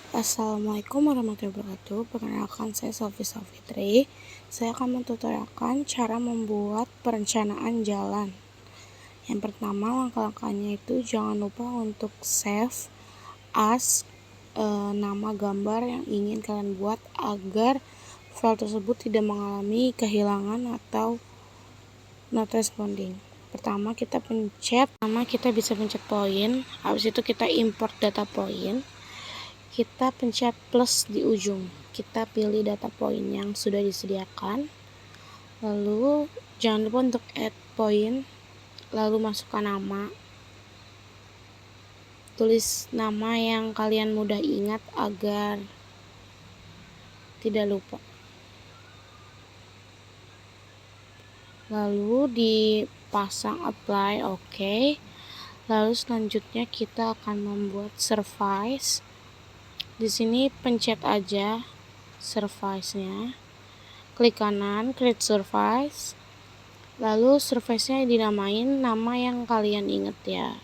Assalamualaikum warahmatullahi wabarakatuh. Perkenalkan, saya Sofi Safitri. Saya akan mentutorialkan cara membuat perencanaan jalan. Yang pertama, langkah-langkahnya itu jangan lupa untuk save as nama gambar yang ingin kalian buat agar file tersebut tidak mengalami kehilangan atau not responding. Pertama kita bisa pencet poin, habis itu kita import data poin. Kita pencet plus di ujung, kita pilih data poin yang sudah disediakan, lalu jangan lupa untuk add point, lalu masukkan nama, tulis nama yang kalian mudah ingat agar tidak lupa, lalu dipasang apply, oke. Lalu selanjutnya kita akan membuat service. Di sini pencet aja service-nya, klik kanan, create service, lalu service-nya dinamain nama yang kalian inget ya.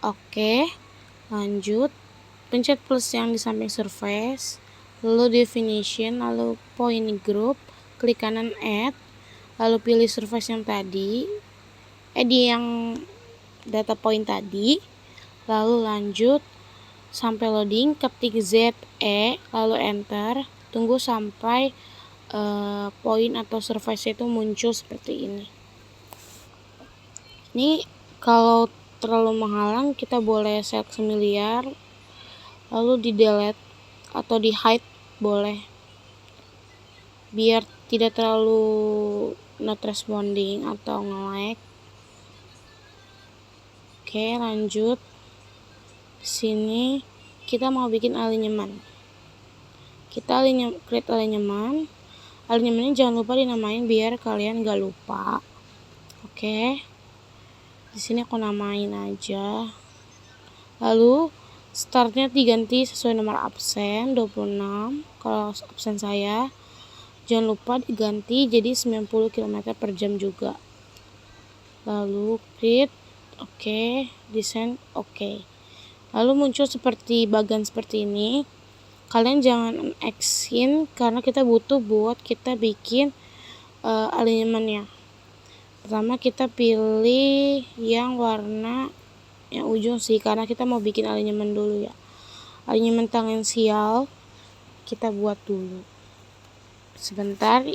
Oke, lanjut, pencet plus yang di samping service, lalu definition, lalu point group, klik kanan add, lalu pilih service yang tadi, yang data point tadi, lalu lanjut sampai loading, ketik ZE, lalu enter, tunggu sampai poin atau service itu muncul seperti ini. Ini kalau terlalu menghalang kita boleh set familiar, lalu di delete atau di hide boleh, biar tidak terlalu not responding atau nge-lag. Oke, lanjut. Di sini kita mau bikin alinyemen. Kita create alinyemen. Alinyemennya jangan lupa dinamain biar kalian gak lupa. Oke. Di sini aku namain aja. Lalu startnya diganti sesuai nomor absen 26. Kalau absen saya jangan lupa diganti jadi 90 km per jam juga. Lalu create, oke, desain, oke. Lalu muncul seperti bagan seperti ini. Kalian jangan X-in karena kita butuh buat kita bikin alinyemennya. Pertama kita pilih yang warna yang ujung sih, karena kita mau bikin alinyemen dulu ya. Alinyemen tangensial kita buat dulu. Sebentar,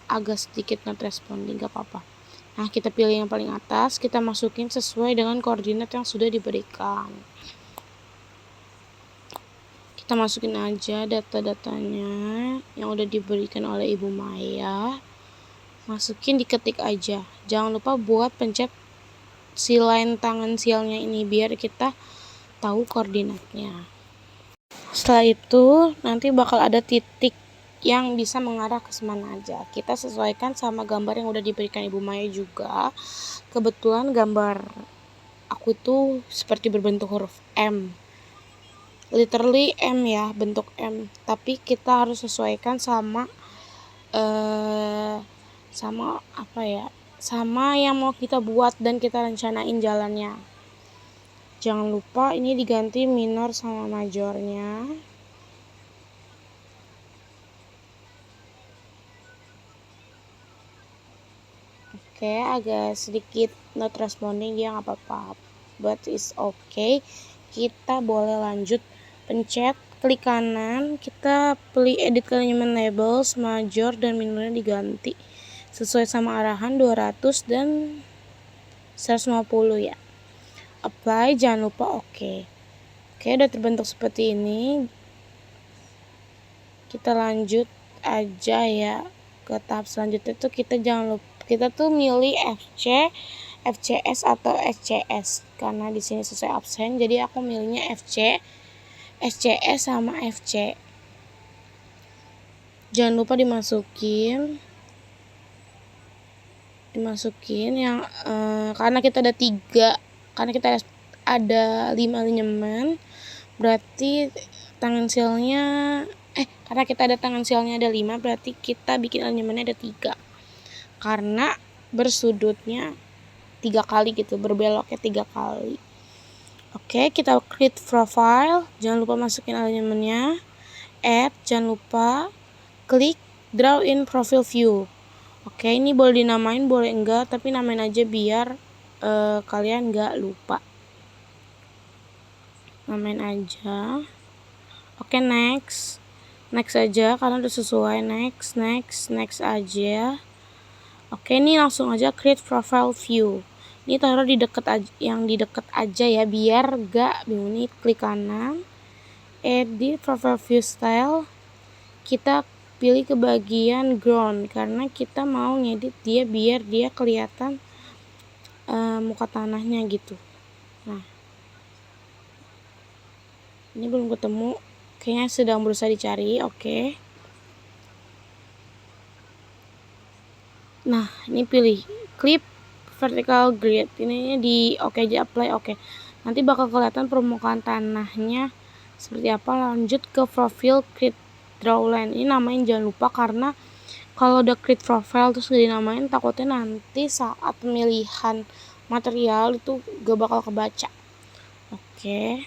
agak sedikit not responding, gak apa-apa. Nah, kita pilih yang paling atas, kita masukin sesuai dengan koordinat yang sudah diberikan. Kita masukin aja data-datanya yang udah diberikan oleh Ibu Maya. Masukin, diketik aja. Jangan lupa buat pencet si line tangan sialnya ini biar kita tahu koordinatnya. Setelah itu nanti bakal ada titik yang bisa mengarah ke semana aja. Kita sesuaikan sama gambar yang udah diberikan Ibu Maya juga. Kebetulan gambar aku itu seperti berbentuk huruf M. Literally M ya, bentuk M. Tapi kita harus sesuaikan sama sama yang mau kita buat dan kita rencanain jalannya. Jangan lupa ini diganti minor sama majornya. Oke, agak sedikit not responding ya, nggak apa-apa, but it's okay. Kita boleh lanjut, pencet klik kanan, kita pilih edit alinyemen labels, major dan minornya diganti sesuai sama arahan 200 dan 150 ya. Apply, jangan lupa oke. Oke, udah terbentuk seperti ini. Kita lanjut aja ya ke tahap selanjutnya tuh, kita jangan lupa kita tuh milih FC, FCS atau SCS karena di sini sesuai absen, jadi aku milihnya FC, SCS sama FC. Jangan lupa dimasukin yang karena kita ada 5 alinyemen, berarti karena kita ada tangan sialnya ada 5, berarti kita bikin alinyemennya ada 3 karena bersudutnya 3 kali gitu, berbeloknya 3 kali. Oke, kita create profile, jangan lupa masukin elemennya, add, jangan lupa klik draw in profile view. Oke, ini boleh dinamain, boleh enggak, tapi namain aja biar kalian enggak lupa. Namain aja. Oke, next aja karena udah sesuai. Next aja. Oke, ini langsung aja create profile view. Ini taruh di deket aja, yang di deket aja ya, biar gak bingung. Nih klik kanan, edit profile view style. Kita pilih ke bagian ground karena kita mau ngedit dia biar dia kelihatan muka tanahnya gitu. Nah, ini belum ketemu, kayaknya sedang berusaha dicari. Oke. Nah, ini pilih clip vertical grid, ini di oke aja, apply oke. Nanti bakal kelihatan permukaan tanahnya seperti apa. Lanjut ke profile create drawline. Ini namain jangan lupa karena kalau udah create profile terus gak dinamain, takutnya nanti saat pemilihan material itu gak bakal kebaca. Oke.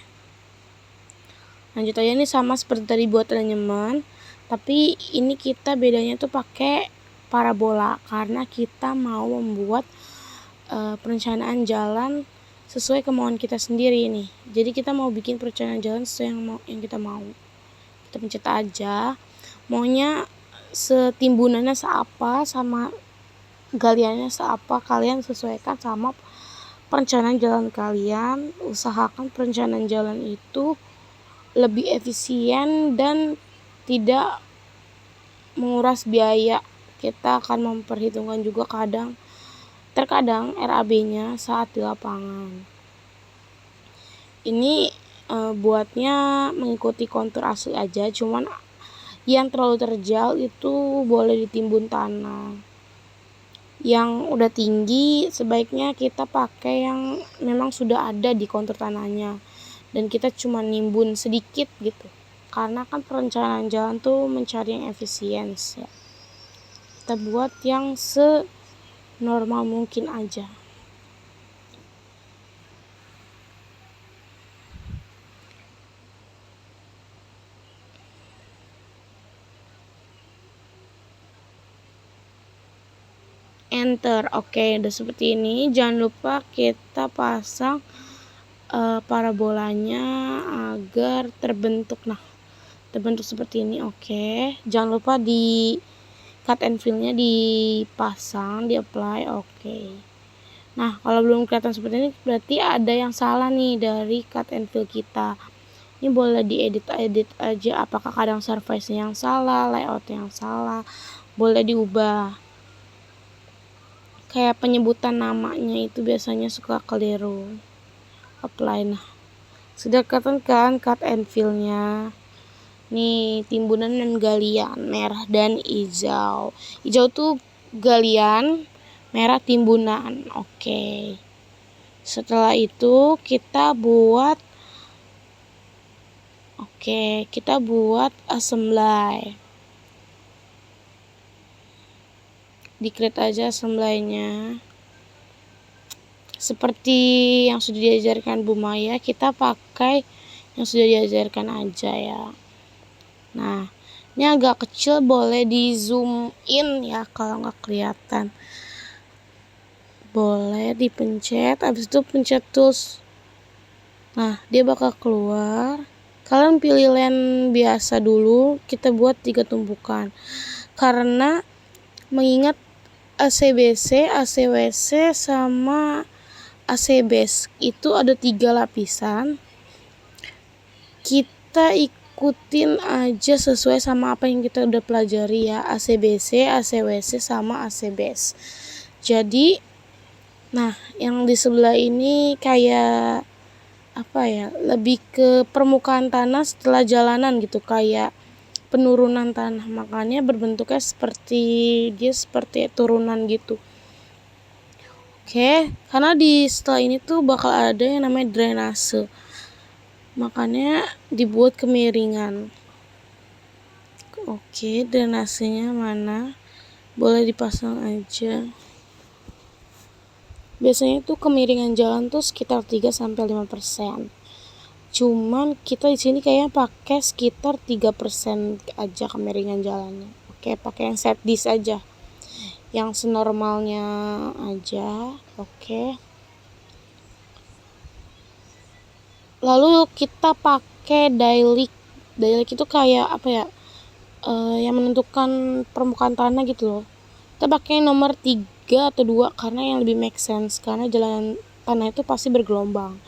Lanjut aja, ini sama seperti tadi buat elemen, tapi ini kita bedanya tuh pakai parabola karena kita mau membuat perencanaan jalan sesuai kemauan kita sendiri nih. Jadi kita mau bikin perencanaan jalan sesuai yang kita mau. Kita pencet aja. Maunya setimbunannya seapa sama galiannya seapa, kalian sesuaikan sama perencanaan jalan kalian. Usahakan perencanaan jalan itu lebih efisien dan tidak menguras biaya. Kita akan memperhitungkan juga terkadang RAB-nya saat di lapangan. Ini buatnya mengikuti kontur asli aja, cuman yang terlalu terjal itu boleh ditimbun tanah. Yang udah tinggi sebaiknya kita pakai yang memang sudah ada di kontur tanahnya dan kita cuma nimbun sedikit gitu. Karena kan perencanaan jalan tuh mencari yang efisien ya. Kita buat yang normal mungkin aja. Enter. Oke, udah seperti ini. Jangan lupa kita pasang parabolanya agar terbentuk. Nah, terbentuk seperti ini. Oke, jangan lupa di cut and fill-nya dipasang, di apply. Oke. Nah, kalau belum kelihatan seperti ini berarti ada yang salah nih dari cut and fill kita. Ini boleh diedit aja, apakah kadang surface-nya yang salah, layout yang salah, boleh diubah. Kayak penyebutan namanya itu biasanya suka keliru. Apply. Nah, sudah kelihatan kan cut and fill-nya. Nih, timbunan dan galian, merah dan hijau. Hijau tuh galian, merah timbunan. Oke. Setelah itu kita buat assembly. Di-create aja assembly-nya. Seperti yang sudah diajarkan Bu Maya, kita pakai yang sudah diajarkan aja ya. Nah, ini agak kecil, boleh di zoom in ya kalau nggak kelihatan. Boleh dipencet, habis itu pencet tools. Nah, dia bakal keluar. Kalian pilih line biasa dulu, kita buat 3 tumpukan. Karena mengingat ACBC, ACWC sama AC base itu ada 3 lapisan. Kita ikutin aja sesuai sama apa yang kita udah pelajari ya, ACBC, ACWC sama AC base. Jadi nah, yang di sebelah ini kayak apa ya, lebih ke permukaan tanah setelah jalanan gitu, kayak penurunan tanah, makanya berbentuknya seperti turunan gitu. Oke, karena setelah ini tuh bakal ada yang namanya drainase, makanya dibuat kemiringan. Oke, drainasenya mana? Boleh dipasang aja. biasanya tuh kemiringan jalan tuh sekitar 3-5%. Cuman kita di sini kayaknya pakai sekitar 3% aja kemiringan jalannya. Oke, pakai yang set dis aja, yang senormalnya aja. Oke, lalu kita pakai dailik. Dailik itu kayak apa ya, yang menentukan permukaan tanah gitu loh. Kita pakai nomor 3 atau 2 karena yang lebih make sense, karena jalan tanah itu pasti bergelombang,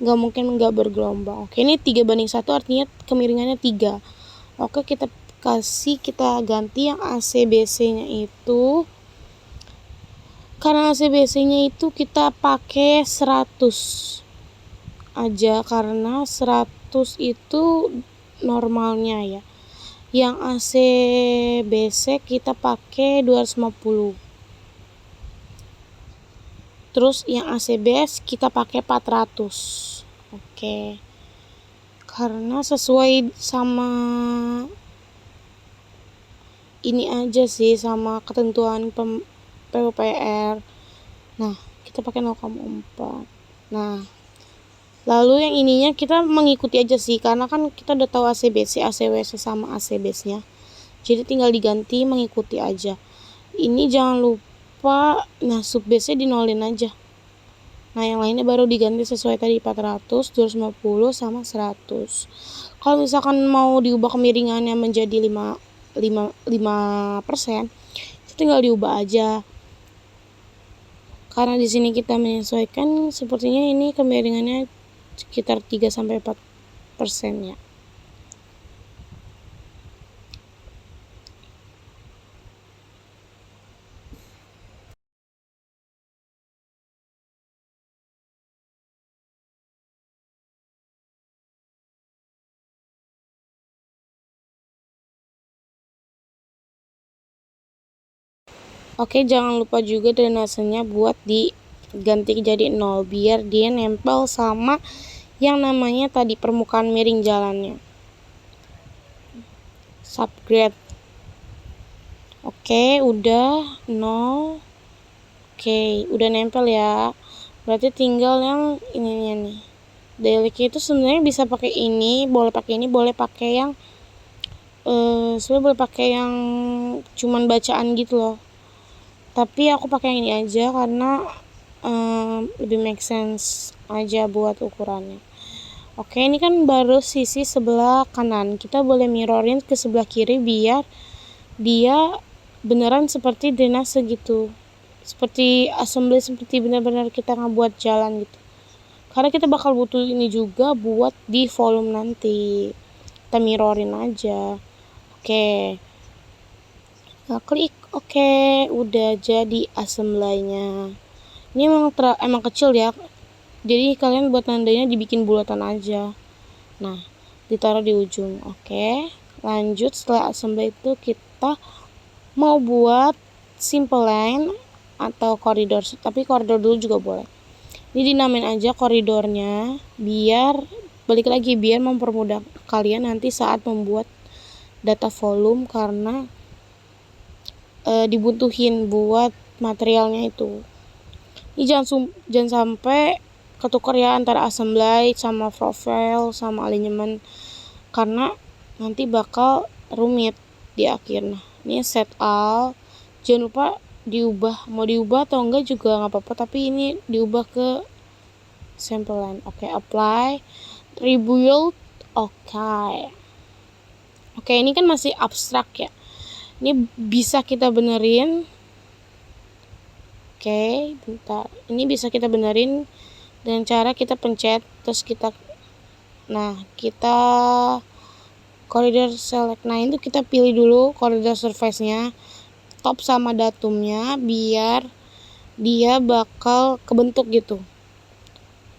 nggak mungkin nggak bergelombang. Oke, ini 3:1 artinya kemiringannya 3. Oke, kita ganti yang ACBC nya itu, karena ACBC nya itu kita pakai 100 aja, karena 100 itu normalnya ya. Yang ACBC kita pakai 250. Terus yang ACBS kita pakai 400. Oke. Karena sesuai sama ini aja sih, sama ketentuan PUPR. Nah, kita pakai 0,4. Nah, lalu yang ininya kita mengikuti aja sih, karena kan kita udah tahu ACBC, ACWC sama ACBS-nya. Jadi tinggal diganti, mengikuti aja. Ini jangan lupa, nah sub base-nya dinolin aja. Nah, yang lainnya baru diganti sesuai tadi 400, 250 sama 100. Kalau misalkan mau diubah kemiringannya menjadi 5%, itu tinggal diubah aja. Karena di sini kita menyesuaikan, sepertinya ini kemiringannya sekitar 3-4% ya. Oke, jangan lupa juga drainasenya buat diganti jadi 0 biar dia nempel sama yang namanya tadi permukaan miring jalannya. Subgrade. Oke, udah 0. Oke, udah nempel ya. Berarti tinggal yang ininya nih. Dailik itu sebenarnya bisa pakai ini, boleh pakai ini, boleh pakai yang sebenarnya boleh pakai yang cuman bacaan gitu loh. Tapi aku pakai yang ini aja karena lebih make sense aja buat ukurannya. Oke, ini kan baru sisi sebelah kanan. Kita boleh mirrorin ke sebelah kiri biar dia beneran seperti drainase gitu. Seperti assembly, seperti benar-benar kita ngebuat jalan gitu. Karena kita bakal butuh ini juga buat di volume nanti. Kita mirrorin aja. Oke. Nah, klik oke, udah jadi assembly-nya. Ini emang kecil ya. Jadi kalian buat tandanya dibikin bulatan aja. Nah, ditaruh di ujung. Oke. Lanjut, setelah assembly itu kita mau buat simple line atau koridor, tapi koridor dulu juga boleh. Ini dinamain aja koridornya biar mempermudah kalian nanti saat membuat data volume, karena dibutuhin buat materialnya itu. Ini jangan sampai ketukar ya antara assembly sama profile sama alignment, karena nanti bakal rumit di akhir. Nah, ini set all, jangan lupa mau diubah atau enggak juga nggak apa-apa, tapi ini diubah ke sample line. Oke, apply, rebuild. Oke, ini kan masih abstrak ya. Ini bisa kita benerin. Oke, bentar. Ini bisa kita benerin dengan cara kita pencet terus kita koridor select. Nah, itu kita pilih dulu koridor surface-nya, top sama datumnya biar dia bakal kebentuk gitu.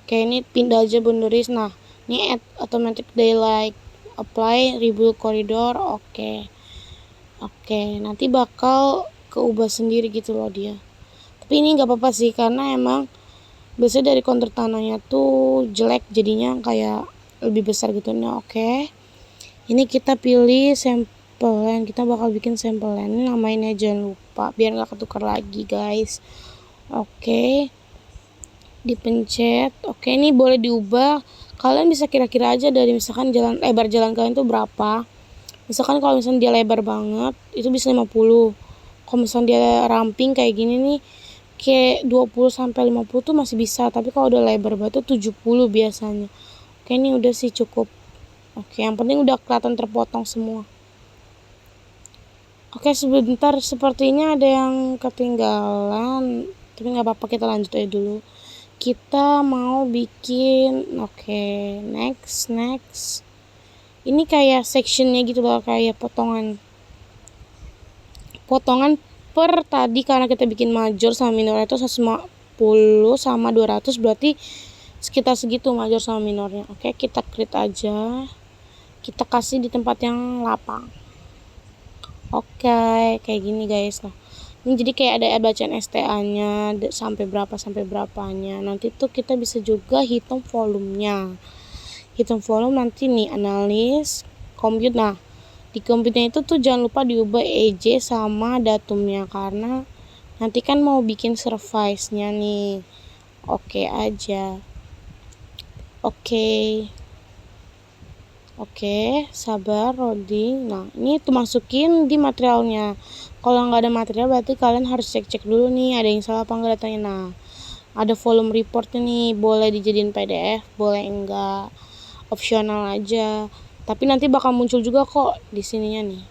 Oke, ini pindah aja boundaries. Nah, ini add automatic daylight, apply rebuild koridor. Oke, nanti bakal keubah sendiri gitu loh dia. Tapi ini nggak apa-apa sih, karena emang biasanya dari kontur tanahnya tuh jelek, jadinya kayak lebih besar gitu. Nah, oke. Ini kita pilih sampel line, kita bakal bikin sampel line. Ini namanya jangan lupa biar nggak ketukar lagi, guys. Oke. dipencet. Oke, ini boleh diubah. Kalian bisa kira-kira aja dari misalkan lebar jalan kalian tuh berapa. Misalkan kalau misalnya dia lebar banget itu bisa 50. Kalau misalnya dia ramping kayak gini nih kayak 20 sampai 50 tuh masih bisa, tapi kalau udah lebar banget tuh 70 biasanya. Oke, ini udah sih cukup. Oke, yang penting udah kelihatan terpotong semua. Oke, sebentar sepertinya ada yang ketinggalan, tapi nggak apa-apa, kita lanjut aja dulu. Kita mau bikin, oke, next. Ini kayak sectionnya gitu loh, kayak potongan per tadi, karena kita bikin major sama minor itu 150 sama 200, berarti sekitar segitu major sama minornya. Oke, kita create aja, kita kasih di tempat yang lapang. Oke, kayak gini guys lah. Ini jadi kayak ada bacaan STA-nya sampai berapanya. Nanti tuh kita bisa juga hitung volumenya. Hitung volume nanti nih analis compute. Nah, di compute itu tuh jangan lupa diubah EJ sama datumnya karena nanti kan mau bikin service-nya nih. Oke aja. Oke, sabar loading. Nah, ini tuh masukin di materialnya. Kalau nggak ada material berarti kalian harus cek dulu nih ada yang salah apa enggak datanya. Nah, ada volume report nih, boleh dijadiin PDF, boleh enggak, opsional aja. Tapi nanti bakal muncul juga kok di sininya nih.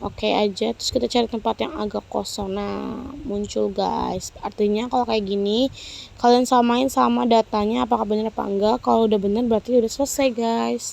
Oke aja, terus kita cari tempat yang agak kosong. Nah, muncul guys. Artinya kalau kayak gini, kalian samain sama datanya apakah benar apa enggak. Kalau udah benar berarti udah selesai guys.